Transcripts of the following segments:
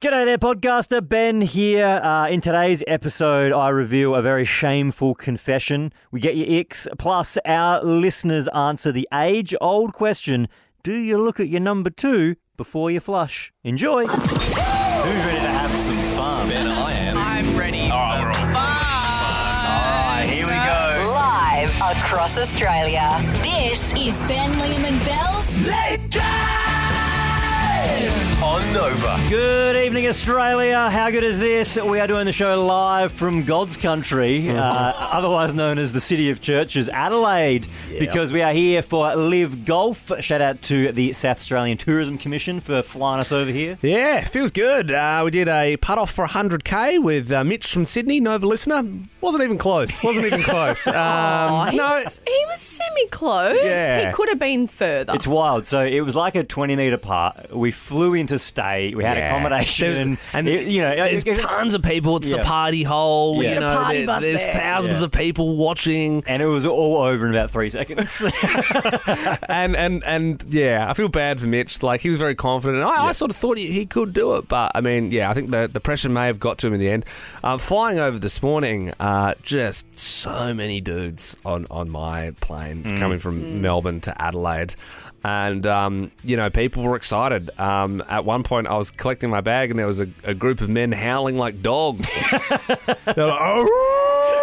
G'day there, podcaster. Ben here. In today's episode, I reveal a very shameful confession. We get your icks, plus our listeners answer the age-old question, do you look at your number two before you flush? Enjoy. Who's ready to have some fun? Ben, I am. I'm ready for fun. All right, here we go. Live across Australia. This is Ben, Liam and Belle's Late Drive on Nova. Good evening, Australia. How good is this? We are doing the show live from God's country, otherwise known as the City of Churches, Adelaide, because we are here for LIV Golf. Shout out to the South Australian Tourism Commission for flying us over here. Yeah, feels good. We did a putt-off for 100k with Mitch from Sydney, Nova listener. Wasn't even close. He was semi-close. Yeah. He could have been further. It's wild. So it was like a 20-metre putt. We flew into stay. We had accommodation. There's tons of people. It's the party hole. Yeah. You know, party bus there's there. thousands of people watching. And it was all over in about 3 seconds. And yeah, I feel bad for Mitch. Like, he was very confident. I sort of thought he could do it. But, I mean, yeah, I think the pressure may have got to him in the end. Flying over this morning, just so many dudes on my plane coming from Melbourne to Adelaide. And, people were excited. At one point, I was collecting my bag and there was a group of men howling like dogs. They're like, oh,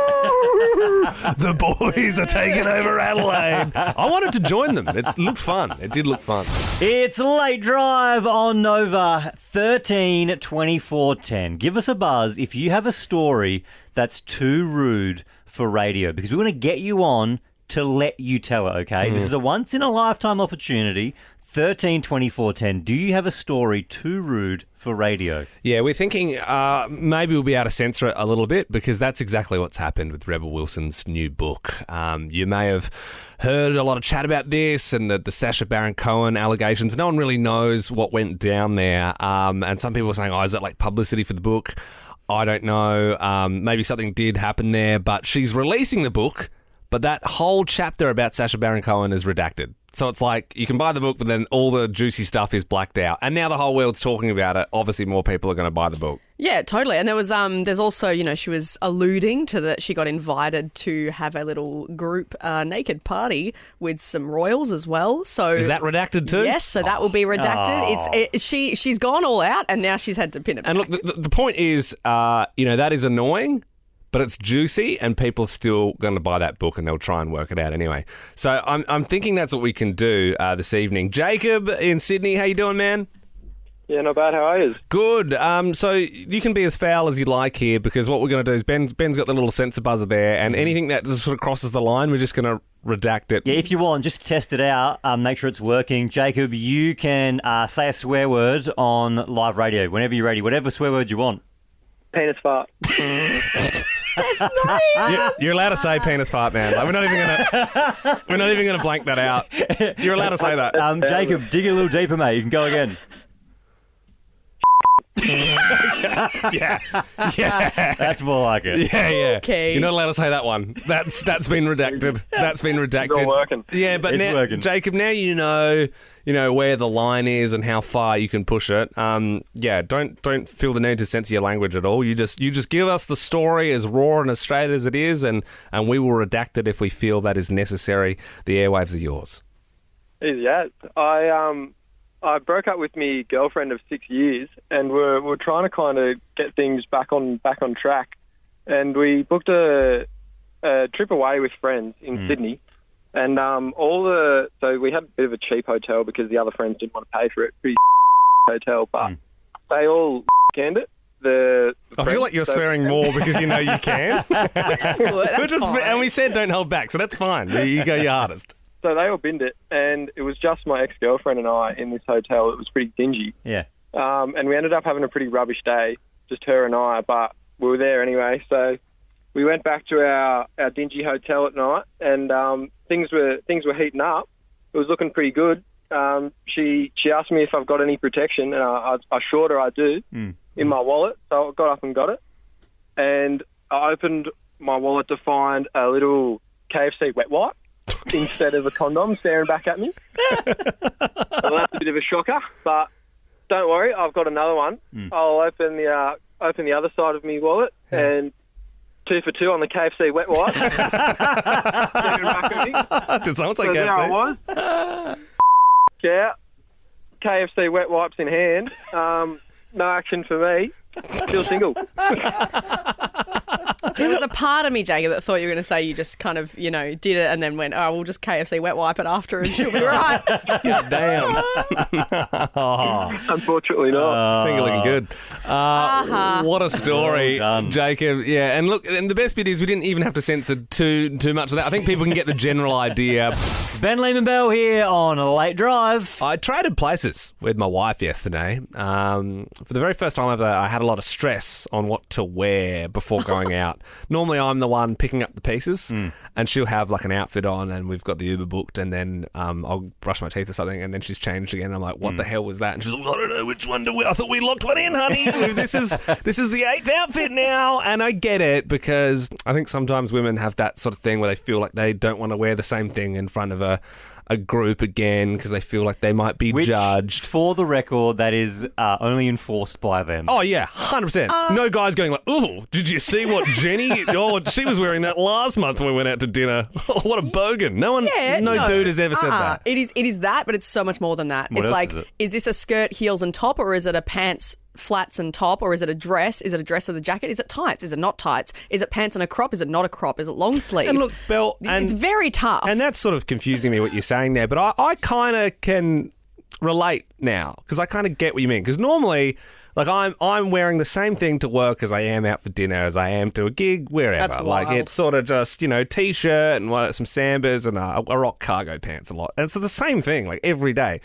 the boys are taking over Adelaide. I wanted to join them. It looked fun. It did look fun. It's Late Drive on Nova 13 24 10. Give us a buzz if you have a story that's too rude for radio, because we want to get you on to let you tell it, okay? This is a once-in-a-lifetime opportunity. 13 24 10. Do you have a story too rude for radio? Yeah, we're thinking maybe we'll be able to censor it a little bit, because that's exactly what's happened with Rebel Wilson's new book. You may have heard a lot of chat about this and the Sacha Baron Cohen allegations. No one really knows what went down there. And some people are saying, is that like publicity for the book? I don't know. Maybe something did happen there, but she's releasing the book, but that whole chapter about Sacha Baron Cohen is redacted. So it's like you can buy the book, but then all the juicy stuff is blacked out. And now the whole world's talking about it. Obviously, more people are going to buy the book. Yeah, totally. And there was, there's also, she was alluding to that she got invited to have a little group naked party with some royals as well. So is that redacted too? Yes, so that will be redacted. She's gone all out, and now she's had to pin it and back. Look, the point is, that is annoying, but it's juicy and people are still going to buy that book and they'll try and work it out anyway. So I'm thinking that's what we can do this evening. Jacob in Sydney, how you doing, man? Yeah, not bad. How are you? Good. So you can be as foul as you like here, because what we're going to do is Ben's got the little sensor buzzer there, and anything that just sort of crosses the line, we're just going to redact it. Yeah, if you want, just test it out, make sure it's working. Jacob, you can say a swear word on live radio whenever you're ready, whatever swear word you want. Penis fart. You're allowed to say penis fart, man. Like, we're not even gonna blank that out. You're allowed to say that. Jacob, dig a little deeper, mate. You can go again. Yeah. That's more like it. Yeah. Okay. You're not allowed to say that one. That's been redacted. That's been redacted. It's all working. Yeah, but It's now, working. Jacob, now you know where the line is and how far you can push it. Don't feel the need to censor your language at all. You just give us the story as raw and as straight as it is, and we will redact it if we feel that is necessary. The airwaves are yours. Easy as. I broke up with my girlfriend of 6 years, and we're trying to kind of get things back on track. And we booked a trip away with friends in Sydney, and so we had a bit of a cheap hotel because the other friends didn't want to pay for it. Pretty hotel, but they all canned it. I feel like you're swearing more because you know you can. Which is good. That's fine. And we said don't hold back, so that's fine. You go your hardest. So they all binned it, and it was just my ex-girlfriend and I in this hotel. It was pretty dingy. Yeah. And we ended up having a pretty rubbish day, just her and I, but we were there anyway. So we went back to our dingy hotel at night, and things were heating up. It was looking pretty good. She asked me if I've got any protection, and I assured her I do in my wallet. So I got up and got it, and I opened my wallet to find a little KFC wet wipe instead of a condom staring back at me. So that's a bit of a shocker, but don't worry, I've got another one. I'll open the other side of me wallet and 2 for 2 on the KFC wet wipe. Did someone say So there I KFC? was. Yeah, KFC wet wipes in hand. No action for me. Still single. There was a part of me, Jacob, that thought you were going to say you just kind of, did it and then went, oh, we'll just KFC wet wipe it after and she'll be right. God damn. Unfortunately not. Finger looking good. What a story, Well done. Jacob. Yeah, and look, and the best bit is we didn't even have to censor too much of that. I think people can get the general idea. Ben Lehman Bell here on a late drive. I traded places with my wife yesterday. For the very first time ever, I had a lot of stress on what to wear before going out. Normally, I'm the one picking up the pieces, and she'll have like an outfit on, and we've got the Uber booked, and then I'll brush my teeth or something, and then she's changed again. And I'm like, what the hell was that? And she's like, I don't know which one to wear. I thought we locked one in, honey. This is the 8th outfit now. And I get it, because I think sometimes women have that sort of thing where they feel like they don't want to wear the same thing in front of a group again because they feel like they might be Which, judged. for the record, that is only enforced by them. Oh, yeah, 100%. No guys going like, oh, did you see what Jenny, she was wearing that last month when we went out to dinner. Oh, what a bogan. No dude has ever said that. It is that, but it's so much more than that. What It's else like, is it? is this a skirt, heels and top, or is it a pants, flats and top, or is it a dress? Is it a dress with a jacket? Is it tights? Is it not tights? Is it pants and a crop? Is it not a crop? Is it long sleeve? And look, Belle, it's very tough. And that's sort of confusing me what you're saying there, but I kind of can relate now because I kind of get what you mean. Because normally, like I'm wearing the same thing to work as I am out for dinner, as I am to a gig, wherever. That's like wild. it's sort of just t-shirt and some Sambas and I rock cargo pants a lot, and it's the same thing like every day.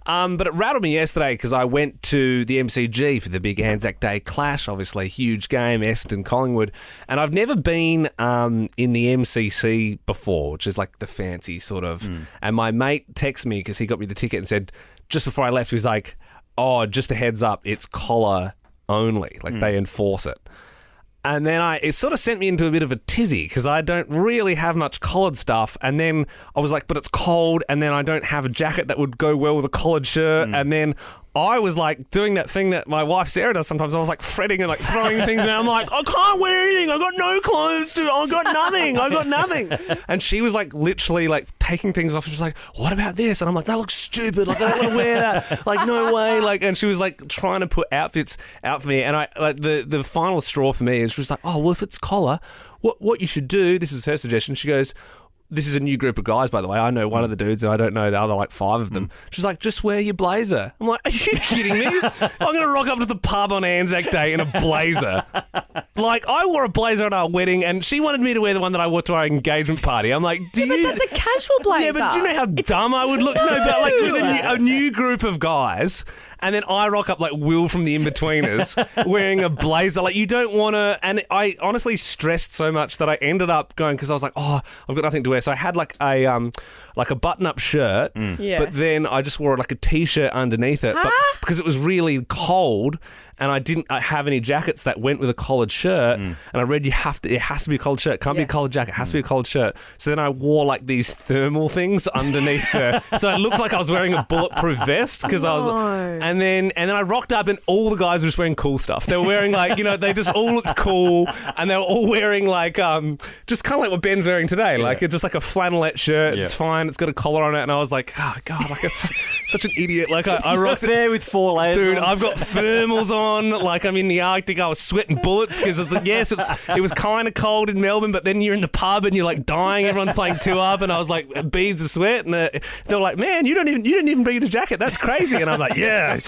But it rattled me yesterday because I went to the MCG for the big Anzac Day clash, obviously huge game, Essendon Collingwood, and I've never been in the MCC before, which is like the fancy sort of. And my mate texted me because he got me the ticket and said just before I left, he was like, oh, just a heads up, it's collar only. Like they enforce it. And then it sort of sent me into a bit of a tizzy because I don't really have much collared stuff. And then I was like, but it's cold. And then I don't have a jacket that would go well with a collared shirt. And then I was like doing that thing that my wife Sarah does sometimes. I was like fretting and like throwing things around. I'm like, I can't wear anything. I got no clothes to. I got nothing. And she was like literally like taking things off. She's like, what about this? And I'm like, that looks stupid. Like I don't want to wear that. Like no way. Like, and she was like trying to put outfits out for me. And I like the final straw for me is she was like, oh well, if it's collar, what you should do. This is her suggestion. She goes, this is a new group of guys, by the way. I know one of the dudes and I don't know the other like 5 of them. She's like, just wear your blazer. I'm like, are you kidding me? I'm going to rock up to the pub on Anzac Day in a blazer. Like, I wore a blazer at our wedding and she wanted me to wear the one that I wore to our engagement party. I'm like, but that's a casual blazer. Yeah, but do you know how dumb I would look? No, but like with a new group of guys. And then I rock up like Will from the In-Betweeners wearing a blazer. Like, you don't want to... And I honestly stressed so much that I ended up going... Because I was like, oh, I've got nothing to wear. So I had like a button-up shirt. Yeah. But then I just wore like a T-shirt underneath it. But because it was really cold... And I didn't have any jackets that went with a collared shirt. And I read it has to be a collared shirt. It can't be a collared jacket. It has to be a collared shirt. So then I wore like these thermal things underneath so it looked like I was wearing a bulletproof vest because I was. And then I rocked up and all the guys were just wearing cool stuff. They were wearing like they just all looked cool and they were all wearing like just kind of like what Ben's wearing today. Like it's just like a flannelette shirt. It's fine. It's got a collar on it. And I was like, oh god, like it's such an idiot. Like I rocked there with 4 layers. Dude, on. I've got thermals on. Like I'm in the Arctic, I was sweating bullets because it was kind of cold in Melbourne, but then you're in the pub and you're like dying. Everyone's playing 2 up, and I was like beads of sweat, and they were like, "Man, you didn't even bring a jacket. That's crazy." And I'm like, "Yeah,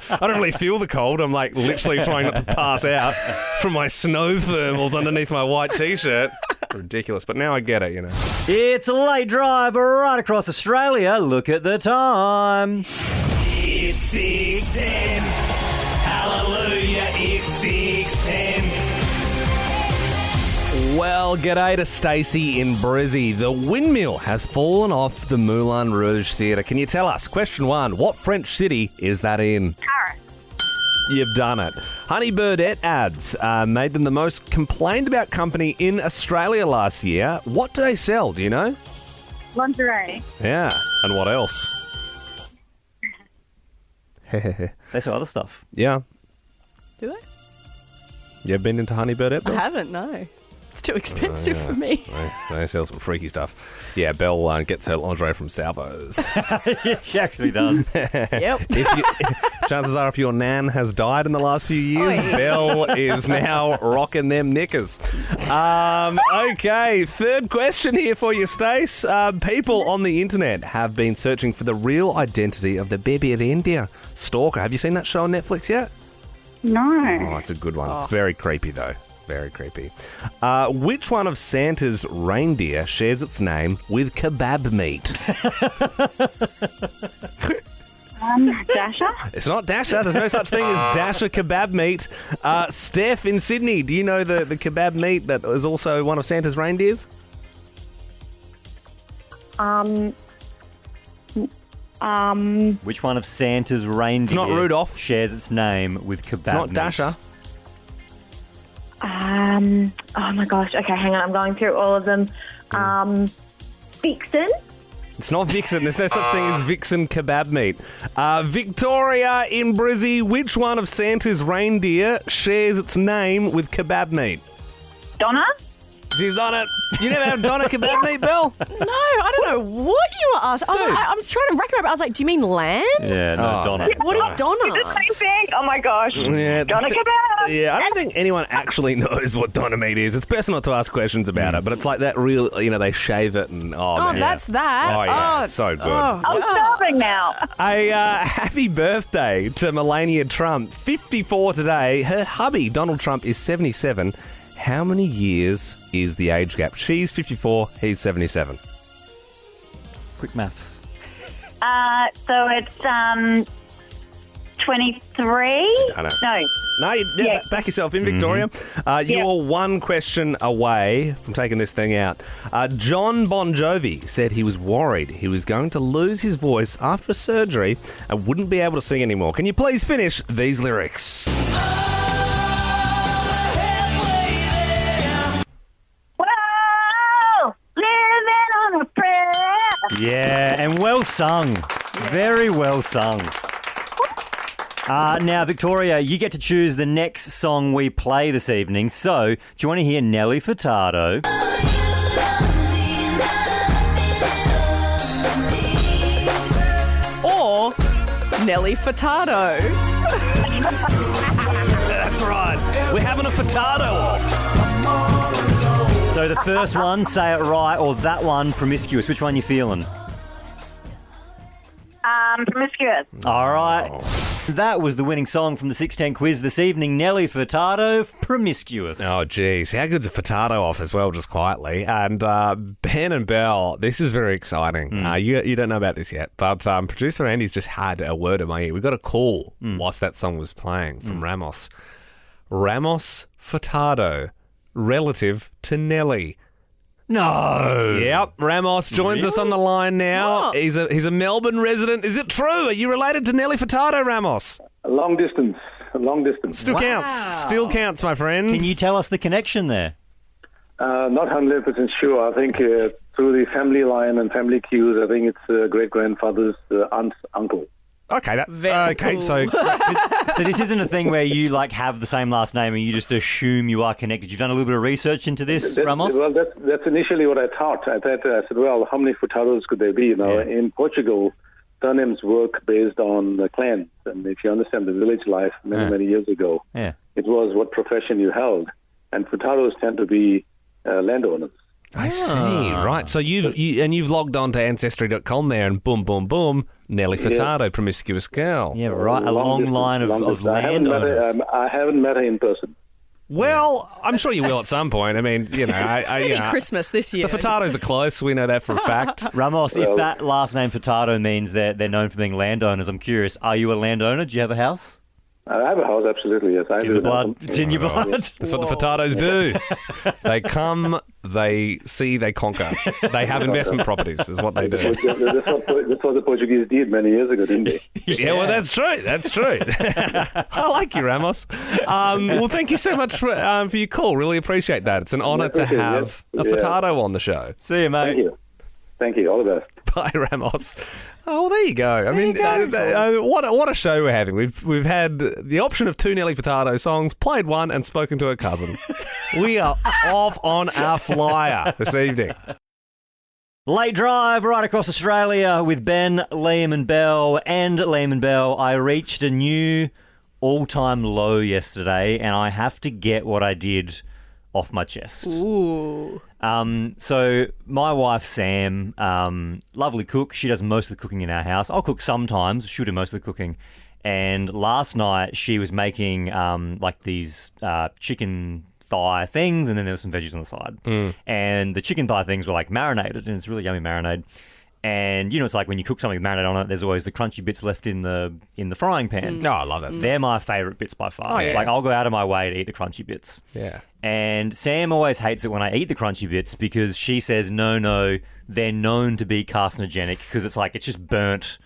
I don't really feel the cold. I'm like literally trying not to pass out from my snow thermals underneath my white t-shirt." Ridiculous, but now I get it. It's a late drive right across Australia. Look at the time. It's 6:10. Hallelujah, it's 6:10. Well, g'day to Stacey in Brizzy. The windmill has fallen off the Moulin Rouge Theatre. Can you tell us? Question 1, what French city is that in? Paris. You've done it. Honey Birdette ads made them the most complained about company in Australia last year. What do they sell, do you know? Lingerie. Yeah, and what else? They sell other stuff. Yeah. Do they? You ever been into Honeybird yet, I Belle? haven't, no. It's too expensive for me. They sell some freaky stuff. Yeah, Belle gets her lingerie from Salvos. She actually does. Yep. Chances are if your nan has died in the last few years, Belle is now rocking them knickers. Okay, third question here for you, Stace. People on the internet have been searching for the real identity of the Baby of India stalker. Have you seen that show on Netflix yet? No. Oh, it's a good one. It's very creepy, though. Very creepy. Which one of Santa's reindeer shares its name with kebab meat? Dasher? It's not Dasher. There's no such thing as Dasher kebab meat. Steph in Sydney, do you know the kebab meat that is also one of Santa's reindeers? Which one of Santa's reindeer not Rudolph. shares its name with kebab It's not meat? Dasher. Oh my gosh. Okay, hang on. I'm going through all of them. Vixen? It's not Vixen. There's no such thing as Vixen kebab meat. Victoria in Brizzy, which one of Santa's reindeer shares its name with kebab meat? Donna? She's done it. You never had Donna kebab meat, Belle? No, I don't know what you were asking. I was trying to reckon it. I was like, do you mean lamb? Yeah, no, Donna. What is Donna? The same thing. Oh my gosh. Yeah. Donna kebab. Yeah, I don't think anyone actually knows what Donna meat is. It's personal to ask questions about it, but it's like that real, they shave it and, Oh, man. that's that. Oh, yeah, Oh, so good. Oh, I'm starving now. A happy birthday to Melania Trump. 54 today. Her hubby, Donald Trump, is 77. How many years is the age gap? She's 54, he's 77. Quick maths. So it's 23? I know. No. No, Yeah. back yourself in, Victoria. You're one question away from taking this thing out. John Bon Jovi said he was worried he was going to lose his voice after a surgery and wouldn't be able to sing anymore. Can you please finish these lyrics? Whoa! Living on a prayer. Yeah, and well sung. Very well sung. Now, Victoria, you get to choose the next song we play this evening. So, do you want to hear Nelly Furtado? Or Nelly Furtado. That's right. We're having a Furtado off. So the first one, Say It Right, or that one, Promiscuous. Which one you feeling? Promiscuous. All right. That was the winning song from the 610 quiz this evening. Nelly Furtado, Promiscuous. Oh, geez. How good's a Furtado off as well, just quietly? And Ben and Belle, this is very exciting. You don't know about this yet, but producer Andy's just had a word in my ear. We got a call whilst that song was playing from Ramos. Ramos Furtado, relative to Nelly. No. Yep, Ramos joins us on the line now. What? He's a Melbourne resident. Is it true? Are you related to Nelly Furtado, Ramos? Long distance. Still counts. Still counts, my friend. Can you tell us the connection there? Not 100% sure. I think through the family line and family cues, I think it's great-grandfather's aunt's uncle. Okay, Very cool. so So this isn't a thing where you have the same last name and you just assume you are connected. You've done a little bit of research into this, Ramos? Well, that's initially what I thought. I said, well, how many Furtados could there be? In Portugal, surnames work based on the clans. And if you understand the village life many years ago, Yeah. it was what profession you held. And Furtados tend to be landowners. I see. Right. So you've logged on to Ancestry.com there, and boom, boom, boom, Nelly Furtado, promiscuous girl. Yeah, right. A long line of landowners. I haven't met her in person. Well, I'm sure you will at some point. I mean, Maybe Christmas this year. the Furtados are close. We know that for a fact. Ramos, if that last name Furtado means they're known for being landowners, I'm curious, are you a landowner? Do you have a house? I have a house, absolutely, yes. It's in the blood. It's in your blood. That's what the Furtados do. They come, they see, they conquer. They have investment properties, is what they do. That's what the Portuguese did many years ago, didn't they? Yeah, well, that's true. That's true. I like you, Ramos. Well, thank you so much for your call. Really appreciate that. It's an honour to have a Furtado on the show. See you, mate. Thank you. Thank you. All the best. Bye, Ramos. Oh, well, there you go. I mean, what a show we're having. We've had the option of 2 Nelly Furtado songs, played one, and spoken to a cousin. We are off on our flyer this evening. Late drive right across Australia with Ben, Liam and Belle. And Liam and Belle, I reached a new all-time low yesterday, and I have to get what I did off my chest. Ooh. So my wife, Sam, lovely cook. She does most of the cooking in our house. I'll cook sometimes. She'll do most of the cooking. And last night she was making like these chicken thigh things, and then there were some veggies on the side. And the chicken thigh things were like marinated, and it's really yummy marinade. And you know, it's like when you cook something with marinade on it, there's always the crunchy bits left in the frying pan. No, I love that stuff. They're my favourite bits by far. Oh, yeah. Like I'll go out of my way to eat the crunchy bits. Yeah. And Sam always hates it when I eat the crunchy bits because she says, no, they're known to be carcinogenic because it's like it's just burnt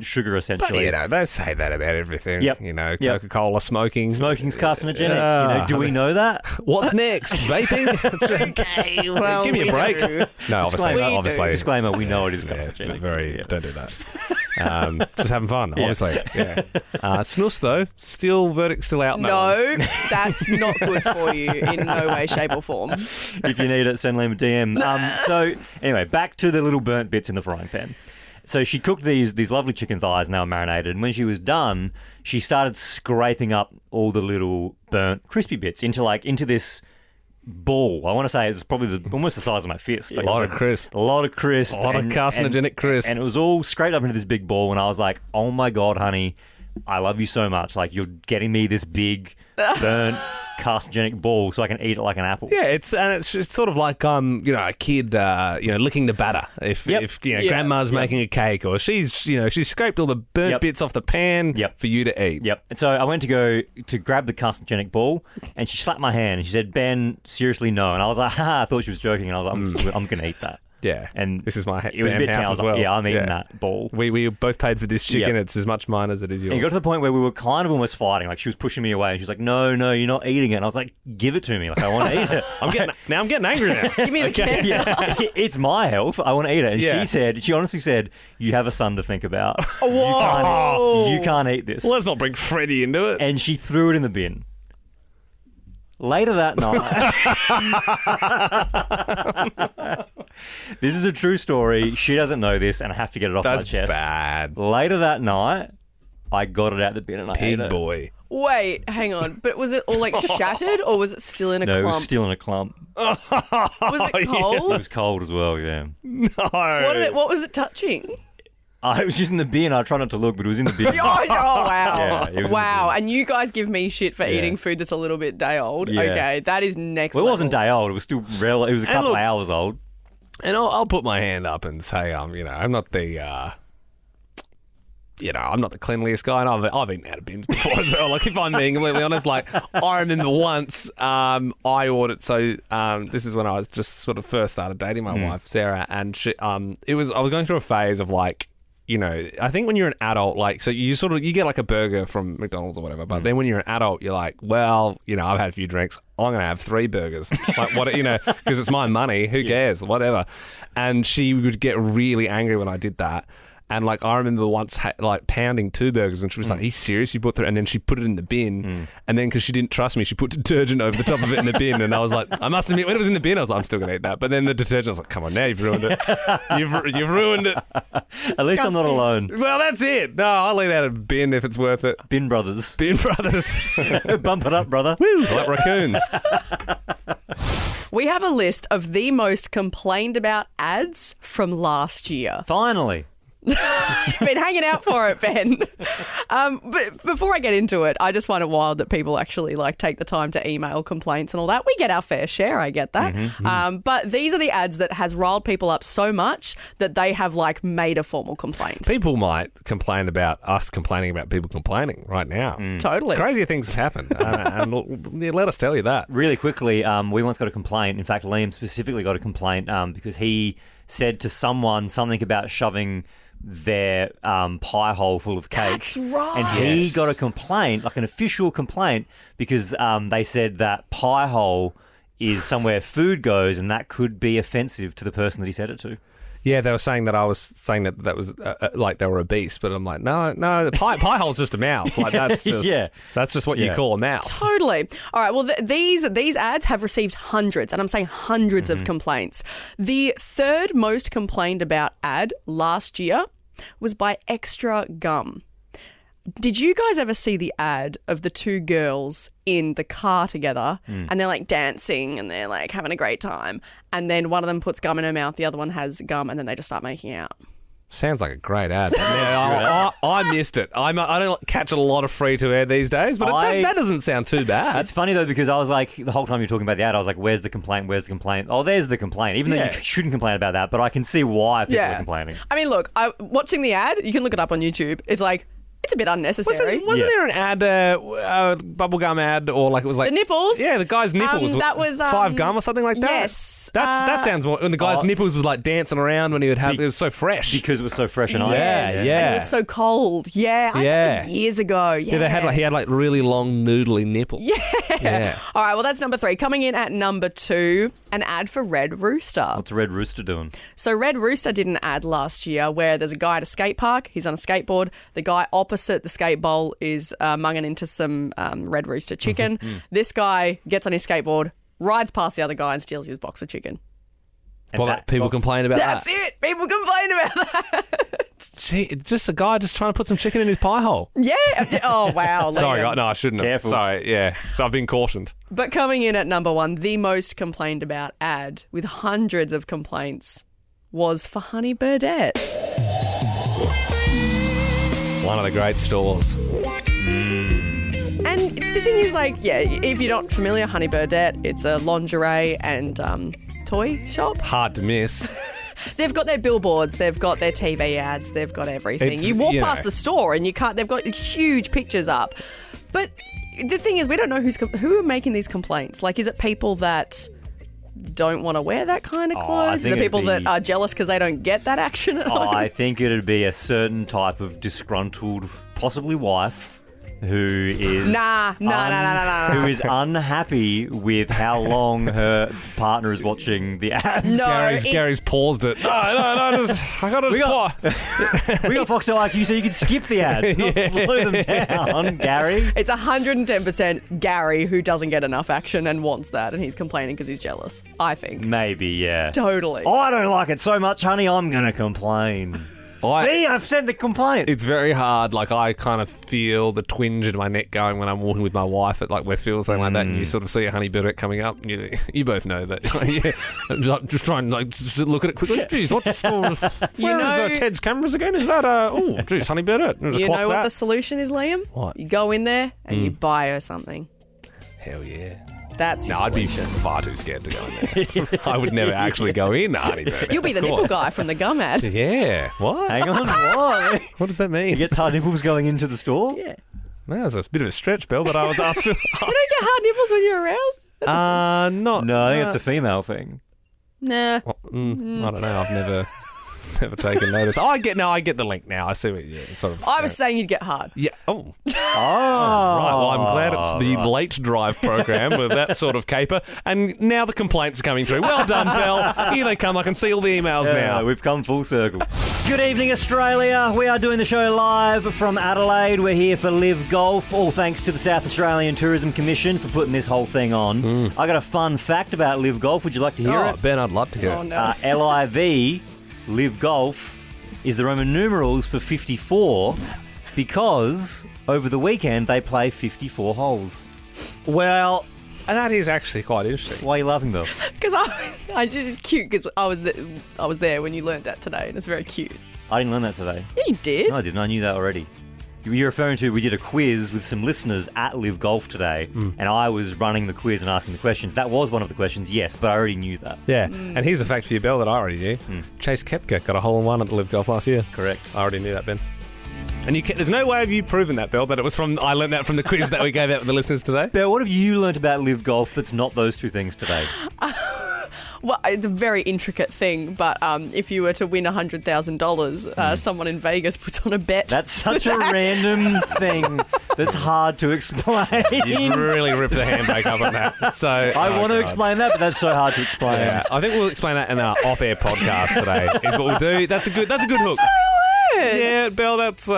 sugar essentially. But, you know, they say that about everything. Yep. You know, Yep. Coca-Cola, smoking. Smoking's carcinogenic. Do we know that? What's next? Vaping? Okay, well, Give me a break. No, obviously. Disclaimer, we know it is carcinogenic. Don't do that. Just having fun, obviously. Yeah. Snus, though, verdict still out. No, that's not good for you in no way, shape or form. If you need it, send Liam a DM. So anyway, back to the little burnt bits in the frying pan. So she cooked these lovely chicken thighs, and they were marinated. And when she was done, she started scraping up all the little burnt crispy bits into this ball. I want to say it's probably almost the size of my fist. A lot of crisp. A lot of crisp. A lot of carcinogenic crisp. And it was all scraped up into this big ball. And I was like, oh my God, honey, I love you so much. Like, you're getting me this big burnt carcinogenic ball so I can eat it like an apple. Yeah, it's sort of like a kid licking the batter. If grandma's making a cake, or she's scraped all the burnt bits off the pan for you to eat. Yep. And so I went to go to grab the carcinogenic ball, and she slapped my hand and she said, "Ben, seriously, no." And I was like, "Ha!" I thought she was joking, and I was like, "I'm going to eat that." Yeah, and this is my it was a bit house as well. Yeah, I'm eating that ball. We both paid for this chicken. It's as much mine as it is yours. And it got to the point where we were kind of almost fighting. Like she was pushing me away, and she was like, "No, you're not eating it." And I was like, "Give it to me. Like I want to eat it." I'm getting angry now. Give me the cancer. Yeah, it's my health. I want to eat it. And she honestly said, "You have a son to think about. Whoa. You can't eat this." Well, let's not bring Freddie into it. And she threw it in the bin. Later that night, this is a true story. She doesn't know this, and I have to get it off my chest. That's bad. Later that night, I got it out the bin and I ate it. Pig boy. Wait, hang on. But was it all like shattered, or was it still in a clump? No, it was still in a clump. Was it cold? It was cold as well, yeah. No. What was it touching? It was just in the bin. I tried not to look, but it was in the bin. Oh, wow. Yeah, it was wow. And you guys give me shit for eating food that's a little bit day old. Yeah. Okay, that is next Well, it level. wasn't day old. It was still it was a couple of hours old. And I'll put my hand up and say, I'm not the, I'm not the cleanliest guy, and I've eaten out of bins before as well. Like, if I'm being completely honest, like, I remember once I ordered. So this is when I was just sort of first started dating my wife, Sarah, and she, I was going through a phase of like, I think when you're an adult, like, so you get like a burger from McDonald's or whatever, but then when you're an adult, you're like, well, I've had a few drinks. I'm going to have 3 burgers. Like, what, because it's my money. Who cares? Whatever. And she would get really angry when I did that. And like I remember once pounding 2 burgers, and she was like, "Are you serious? You put 3?" And then she put it in the bin, and then because she didn't trust me, she put detergent over the top of it in the bin. And I was like, I must admit, when it was in the bin, I was like, I'm still gonna eat that. But then the detergent, I was like, come on, now you've ruined it. You've ruined it. At least I'm not alone. Well, that's it. No, I'll eat out of bin if it's worth it. Bin Brothers. Bin Brothers. Bump it up, brother. Woo, like raccoons. We have a list of the most complained about ads from last year. Finally. Been hanging out for it, Ben. But before I get into it, I just find it wild that people actually take the time to email complaints and all that. We get our fair share, I get that. But these are the ads that has riled people up so much that they have made a formal complaint. People might complain about us complaining about people complaining right now. Totally. Crazy things have happened. And let us tell you that. Really quickly, we once got a complaint. In fact, Liam specifically got a complaint because he said to someone something about shoving their pie hole full of cake. That's right. And he got a complaint, like an official complaint, because they said that pie hole is somewhere food goes, and that could be offensive to the person that he said it to. Yeah, they were saying that I was saying that was like they were obese, but I'm like, no, pie hole's just a mouth. Like that's just what you call a mouth. Totally. All right. Well, these ads have received hundreds, and I'm saying hundreds of complaints. The third most complained about ad last year was by Extra Gum. Did you guys ever see the ad of the two girls in the car together and they're like dancing and they're like having a great time, and then one of them puts gum in her mouth, the other one has gum, and then they just start making out? Sounds like a great ad. I missed it. I don't catch a lot of free to air these days, but that doesn't sound too bad. It's funny though, because I was like, the whole time you're talking about the ad, I was like, where's the complaint? Where's the complaint? Oh, there's the complaint. Even though you shouldn't complain about that, but I can see why people are complaining. I mean, look, watching the ad, you can look it up on YouTube. It's like, it's a bit unnecessary. Wasn't there an ad, bubblegum ad, or like it was like... The nipples? Yeah, the guy's nipples. That was... 5 gum or something like that? Yes. That sounds more... When the guy's nipples was like dancing around when he would have... It was so fresh. Because it was so fresh and icy. Yes. Yeah. And it was so cold. Yeah. That was years ago. Yeah. He had like really long noodly nipples. Yeah. All right, well, that's number 3. Coming in at number 2, an ad for Red Rooster. What's Red Rooster doing? So Red Rooster did an ad last year where there's a guy at a skate park. He's on a skateboard. The guy opposite the skate bowl is munging into some Red Rooster chicken. This guy gets on his skateboard, rides past the other guy and steals his box of chicken. People complain about that. That's it. People complain about that. Gee, it's just a guy just trying to put some chicken in his pie hole. Yeah. Oh, wow. Sorry, no, I shouldn't have. Careful. Sorry, yeah. So I've been cautioned. But coming in at number 1, the most complained about ad with hundreds of complaints was for Honey Birdette. One of the great stores. And the thing is, like, if you're not familiar, Honey Birdette, it's a lingerie and toy shop. Hard to miss. They've got their billboards, they've got their TV ads, they've got everything. You walk past the store and you can't. They've got huge pictures up. But the thing is, we don't know who are making these complaints. Like, is it people that don't want to wear that kind of clothes? Is it people that are jealous because they don't get that action at home? I think it'd be a certain type of disgruntled, possibly wife, who is who is unhappy with how long her partner is watching the ads. No, Gary's paused it. No, I got to we got Foxtel IQ so you can skip the ads, not slow them down, Gary. It's 110% Gary who doesn't get enough action and wants that, and he's complaining because he's jealous, I think. Maybe, yeah. Totally. Oh, I don't like it so much, honey, I'm going to complain. See, I've sent the complaint. It's very hard. Like, I kind of feel the twinge in my neck going when I'm walking with my wife at like Westfield or something like that, and you sort of see a Honey Birdette coming up, and you both know that. I'm just trying to just look at it quickly. Geez, what's where is Ted's cameras again? Is that geez, Honey Birdette? You know what the solution is, Liam? What? You go in there and you buy her something. Hell yeah. That's your I'd be solution. far too scared to go in there. I would never actually go in Honey Birdette. You'll be the nipple guy from the gum ad. Yeah. What? Hang on, what? What does that mean? You get hard nipples going into the store? Yeah. That was a bit of a stretch, Bill, but I was asked. You don't get hard nipples when you're aroused? No, I think it's a female thing. Nah. I don't know. I've never taken notice. I get the link now. I see what you sort of. I was saying you'd get hard. Yeah. Oh. Right. Well, I'm glad it's the late drive program with that sort of caper. And now the complaints are coming through. Well done, Belle. Here they come. I can see all the emails now. We've come full circle. Good evening, Australia. We are doing the show live from Adelaide. We're here for LIV Golf. All thanks to the South Australian Tourism Commission for putting this whole thing on. I got a fun fact about LIV Golf. Would you like to hear it? Ben, I'd love to hear it. No. LIV Golf is the Roman numerals for 54 because over the weekend they play 54 holes. Well, that is actually quite interesting. Why are you laughing, Bill? Because it's cute because I was there when you learnt that today, and it's very cute. I didn't learn that today. Yeah, you did. No, I didn't. I knew that already. You're referring to, we did a quiz with some listeners at LIV Golf today, and I was running the quiz and asking the questions. That was one of the questions, yes, but I already knew that. Yeah, and here's a fact for you, Belle, that I already knew. Chase Koepka got a hole-in-one at the LIV Golf last year. Correct. I already knew that, Ben. And there's no way of you proving that, Belle, that it was I learned that from the quiz that we gave out to the listeners today. Belle, what have you learnt about LIV Golf that's not those two things today? Well, it's a very intricate thing, but if you were to win $100,000, someone in Vegas puts on a bet. That's such a random thing that's hard to explain. You really ripped the handbrake up on that. So I want to explain that, but that's so hard to explain. Yeah, I think we'll explain that in our off-air podcast today. Is what we'll do. That's a good hook. Yeah, Belle, that's you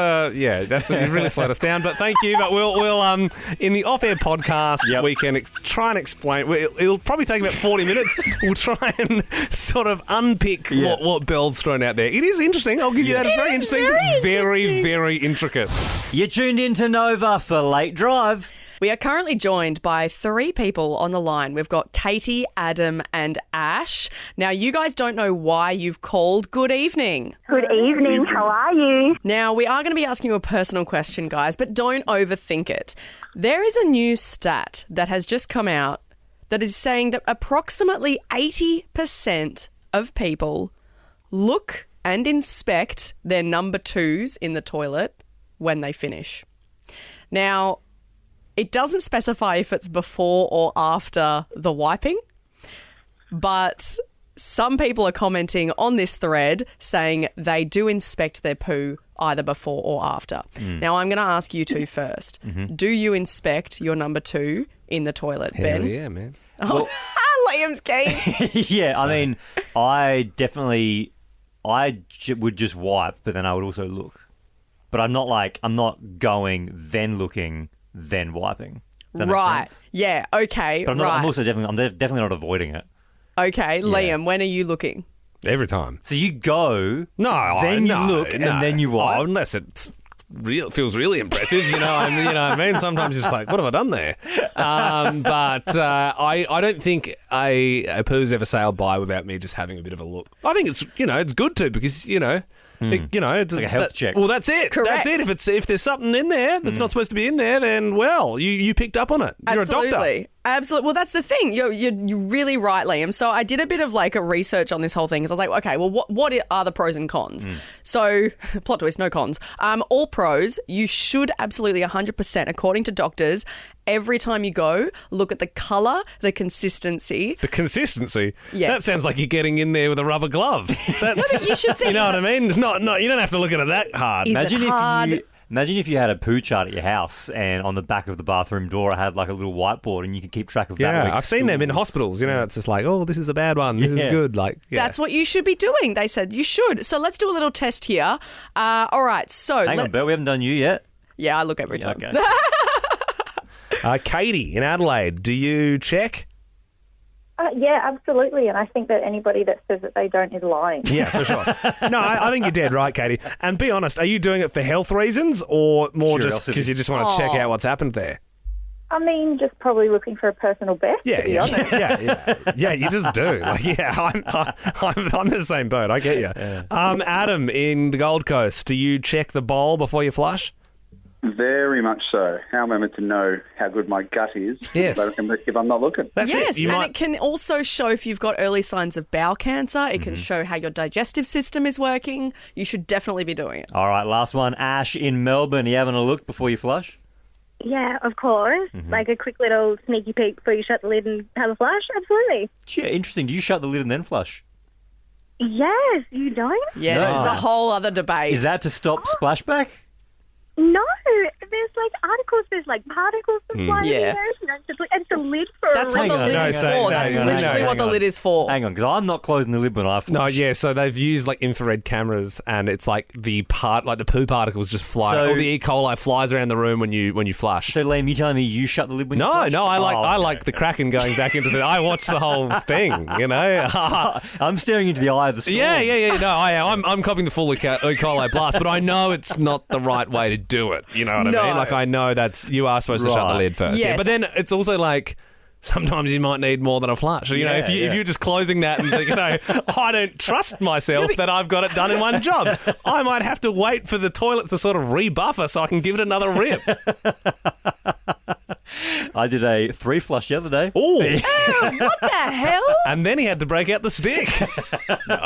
really slowed us down. But thank you. But we'll in the off-air podcast we can try and explain. It'll probably take about 40 minutes. We'll try and sort of unpick what Belle's thrown out there. It is interesting. I'll give you that. It's very interesting. Very, very intricate. You're tuned into Nova for Late Drive. We are currently joined by 3 people on the line. We've got Katie, Adam and Ash. Now, you guys don't know why you've called. Good evening. Good evening. How are you? Now, we are going to be asking you a personal question, guys, but don't overthink it. There is a new stat that has just come out that is saying that approximately 80% of people look and inspect their number 2s in the toilet when they finish. Now, it doesn't specify if it's before or after the wiping, but some people are commenting on this thread saying they do inspect their poo either before or after. Now, I'm going to ask you two first. Do you inspect your number 2 in the toilet, Ben? Hell yeah, man. Oh, Liam's keen. Yeah, I mean, I definitely, would just wipe, but then I would also look. But I'm not going, then looking, then wiping. Does that make sense? Yeah. Okay. But I'm definitely not avoiding it. Okay, Liam, when are you looking? Every time. So you go, then you look, and then you wipe. Oh, unless it's feels really impressive, you know what I mean? Sometimes it's like, what have I done there? But I don't think a poo's ever sailed by without me just having a bit of a look. I think it's good to, because it's like a health check. Well, that's it. Correct. That's it. If there's something in there that's not supposed to be in there, then you picked up on it. You're a doctor. Absolutely. Well, that's the thing. You're really right, Liam. So I did a bit of like a research on this whole thing because I was like, okay, well, what are the pros and cons? So, plot twist, no cons. All pros, you should absolutely 100%, according to doctors, every time you go, look at the colour, the consistency. The consistency? Yes. That sounds like you're getting in there with a rubber glove. But you should see. You know what I mean? No, you don't have to look at it that hard. Imagine if you had a poo chart at your house and on the back of the bathroom door it had like a little whiteboard and you could keep track of that. Yeah, I've seen them in hospitals. It's just like, oh, this is a bad one. This is good. That's what you should be doing. They said you should. So let's do a little test here. All right. So hang on, Belle, we haven't done you yet. Yeah, I look every time. Okay. Katie in Adelaide, do you check? Yeah, absolutely. And I think that anybody that says that they don't is lying. Yeah, for sure. No, I think you're dead right, Katie. And be honest, are you doing it for health reasons or more just because you just want to check out what's happened there? I mean, just probably looking for a personal best, to be honest. Yeah, you just do. I'm in the same boat. I get you. Yeah. Adam in the Gold Coast, do you check the bowl before you flush? Very much so. How am I meant to know how good my gut is if I'm not looking? That's yes, it. It can also show if you've got early signs of bowel cancer. It can show how your digestive system is working. You should definitely be doing it. All right, last one. Ash in Melbourne, are you having a look before you flush? Yeah, of course. Like a quick little sneaky peek before you shut the lid and have a flush. Absolutely. Yeah, interesting. Do you shut the lid and then flush? Yes, you don't? Yeah, No. This is a whole other debate. Is that to stop splashback? No, there's like articles, there's like particles that fly in Yeah. there. It's the lid for That's a what reason. the lid is for. That's literally what the lid is for. Hang on, because I'm not closing the lid when I flush. No, yeah, so they've used like infrared cameras and it's like the poo particles just fly. So- All the E. coli flies around the room when you flush. So, Liam, you telling me you shut the lid when you flush? No, I Oh, like the Kraken going back into the... I watched the whole thing, I'm staring into the eye of the storm. Yeah. No, I'm copying the full E. coli blast, but I know it's not the right way to do it. You know what I mean? Like, I know you are supposed to shut the lid first. Yes. Yeah, but then it's also like... Sometimes you might need more than a flush. If you're just closing that and I don't trust myself that I've got it done in one job. I might have to wait for the toilet to sort of rebuffer so I can give it another rip. I did a 3 flush the other day. Oh, What the hell? and then he had to break out the stick. No,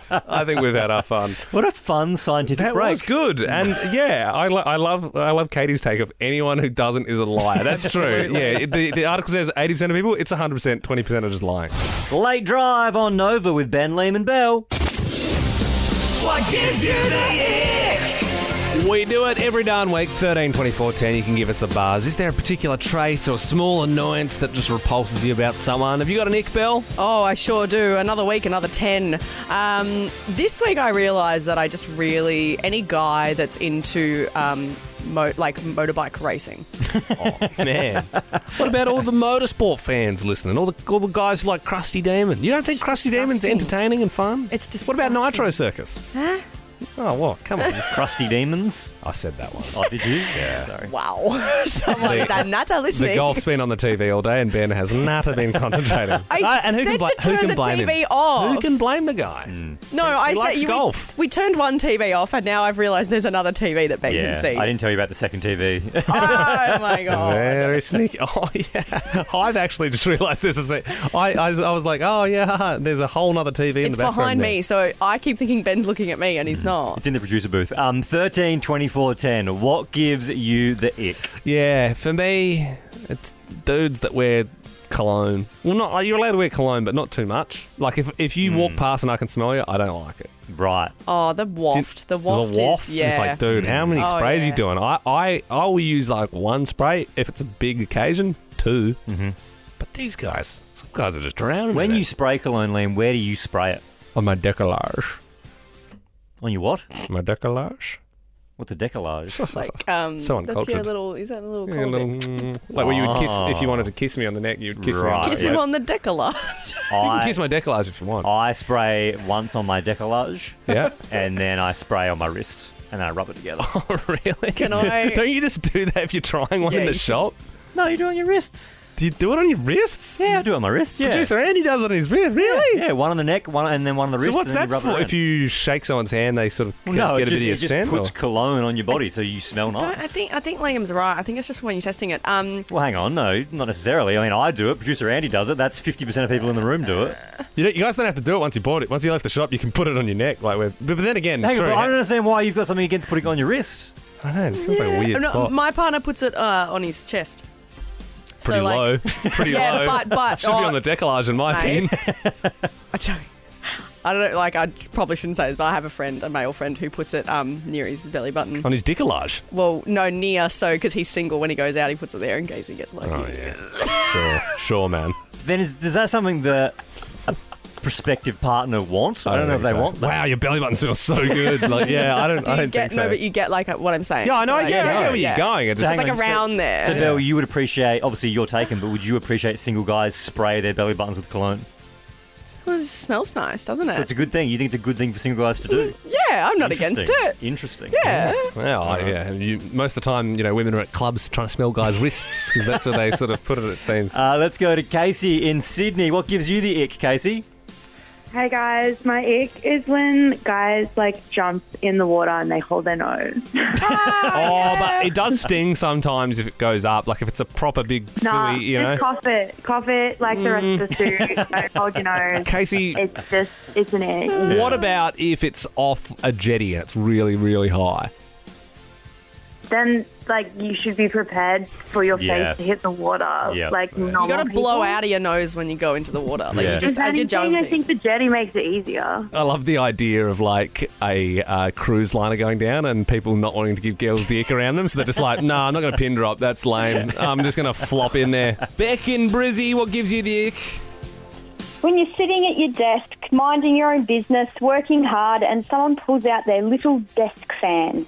I think we've had our fun. What a fun scientific That break. was good, and yeah, I love Katie's take of anyone who doesn't is a liar. That's true. Yeah, the article says 80% of people. It's 100%. 20% are just lying. Late Drive on Nova with Ben, Liam and Belle. What gives you the ick? We do it every darn week, 13 24 10. You can give us a buzz. Is there a particular trait or small annoyance that just repulses you about someone? Have you got an ick, Belle? Oh, I sure do. Another week, another 10. This week I realised that I just really... Any guy that's into... motorbike racing. Oh, man. What about all the motorsport fans listening? All the guys like Krusty Demon. You don't think Krusty Demon's entertaining and fun? It's disgusting. What about Nitro Circus? Huh? Oh, what? Come on. Crusty Demons. I said that one. Oh, did you? Yeah. Sorry. Wow. Someone's a nutter listening. The golf's been on the TV all day and Ben has not been concentrating. I said to turn the TV off. Who can blame the guy? No, I said likes golf. We turned one TV off and now I've realised there's another TV that Ben can see. I didn't tell you about the second TV. Oh, my God. Very sneaky. Oh, yeah. I've actually just realised this is it. I was like, oh, yeah, there's a whole other TV in the background. It's behind me, so I keep thinking Ben's looking at me and he's not. It's in the producer booth. 13 24 10. What gives you the ick? Yeah, for me, it's dudes that wear cologne. Well, not you're allowed to wear cologne, but not too much. Like if you walk past and I can smell you, I don't like it. Right. Oh, the waft. The waft is, It's like, dude, how many sprays are you doing? I will use like one spray if it's a big occasion, 2. Mm-hmm. But these guys, some guys are just drowning. When you spray cologne, Liam, where do you spray it? On my décollage. On your what? My décollage. What's a décollage? Like, so uncultured. That's your little, is that a little like where you would kiss, if you wanted to kiss me on the neck, you'd kiss me. Kiss him on the décollage. You can kiss my décollage if you want. I spray once on my décollage. Yeah. And then I spray on my wrist. And then I rub it together. Oh, really? Can I? Don't you just do that if you're trying one in the shop? No, you do it on your wrists. Do you do it on your wrists? Yeah, I do it on my wrist, yeah. Producer Andy does it on his wrist, really? Yeah, one on the neck, and then one on the wrist. So what's and then that you rub for? It If you shake someone's hand, they sort of get a bit of your just scent? puts cologne on your body so you smell nice. I think Liam's right. I think it's just when you're testing it. Well, hang on. No, not necessarily. I mean, I do it. Producer Andy does it. That's 50% of people in the room do it. You guys don't have to do it once you bought it. Once you left the shop, you can put it on your neck. But then again, Hang on, but I don't understand why you've got something against putting it on your wrist. I don't know. It just feels like a weird spot. My partner puts it on his chest. Pretty low. Pretty low. But should be on the décollage, in my opinion. I don't know, like, I probably shouldn't say this, but I have a male friend, who puts it near his belly button. On his décollage? Well, no, near, so, because he's single, when he goes out, he puts it there in case he gets lucky. Oh, yeah. Sure, man. Then is that something that a prospective partner wants? I don't know if they want that. Wow, your belly button smells so good. Like, yeah, I don't think so. No, but you get, like, what I'm saying. Yeah, I know, so, I get where you're going. It's like around there. So, Belle, you would appreciate, obviously you're taken, but would you appreciate single guys spray their belly buttons with cologne? Well, it smells nice, doesn't it? So it's a good thing. You think it's a good thing for single guys to do? Yeah, I'm not against it. Interesting. Yeah. Well, yeah. Most of the time, women are at clubs trying to smell guys' wrists because that's where they sort of put it seems. Let's go to Casey in Sydney. What gives you the ick, Casey? Hey guys, my ick is when guys jump in the water and they hold their nose. But it does sting sometimes if it goes up. Like if it's a proper big silly, just cough it like the rest of the suit. Don't hold your nose. Casey, it's an ick. What about if it's off a jetty and it's really, really high? Then you should be prepared for your face to hit the water. Yeah. You got to blow out of your nose when you go into the water. You just, as you're jumping. I think the jetty makes it easier. I love the idea of a cruise liner going down and people not wanting to give girls the ick around them, so they're just like, I'm not going to pin drop. That's lame. I'm just going to flop in there. Beck in Brizzy, what gives you the ick? When you're sitting at your desk, minding your own business, working hard, and someone pulls out their little desk fan.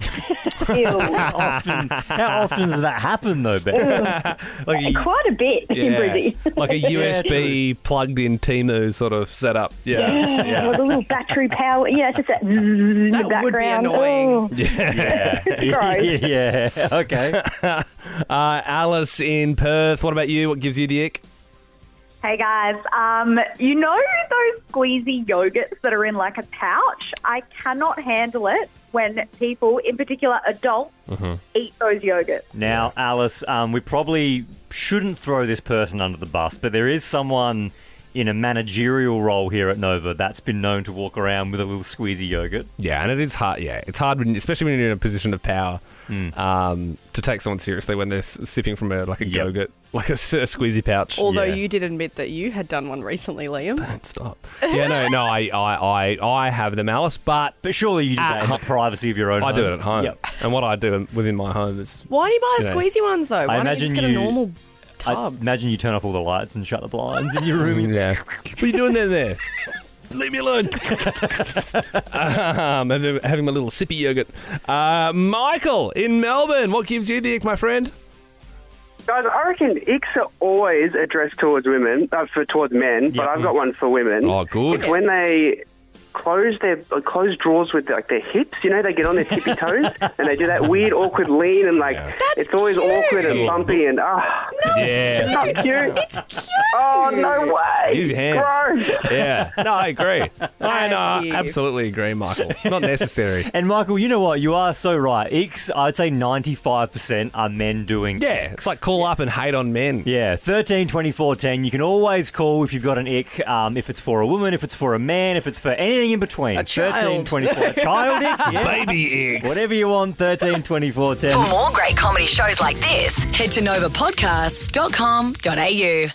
Ew. How often does that happen, though, Beck? Quite a bit in Brizzy. Like a USB plugged-in Temu sort of setup. Yeah. With a little battery power. Yeah, just that in the background. Would be annoying. Oh. Yeah. Okay. Alice in Perth, what about you? What gives you the ick? Hey guys, those squeezy yogurts that are in a pouch? I cannot handle it when people, in particular adults, eat those yogurts. Now, Alice, we probably shouldn't throw this person under the bus, but there is someone in a managerial role here at Nova that's been known to walk around with a little squeezy yogurt. Yeah, and it is hard. Yeah, it's hard, especially when you're in a position of power, to take someone seriously when they're sipping from a yogurt, like a squeezy pouch. Although you did admit that you had done one recently, Liam. Don't stop. Yeah, no, I have the malice, but surely you do that in the privacy of your own home. I do it at home, and what I do within my home is. Why do you buy the squeezy ones though? Why don't you just get a normal tub? I imagine you turn off all the lights and shut the blinds in your room. Yeah. What are you doing there? Leave me alone. Having my little sippy yogurt. Michael in Melbourne, what gives you the ick, my friend? Guys, I reckon icks are always addressed towards women, towards men, but I've got one for women. Oh, good. It's when they close drawers with their hips, they get on their tippy toes and they do that weird awkward lean and it's always awkward and bumpy and it's not cute. It's cute. Oh, no way. Use your hands. Gross. Yeah. No, I agree. I absolutely agree, Michael. It's not necessary. And Michael, you know what? You are so right. Icks, I'd say 95% are men doing Yeah, icks. it's like call up and hate on men. Yeah, 13 24 10. You can always call if you've got an ick, if it's for a woman, if it's for a man, if it's for anything in between. A child. 13 24. A child ick? Yeah. Baby icks. Whatever you want, 13 24 10. For more great comedy shows like this, head to novapodcasts.com.au.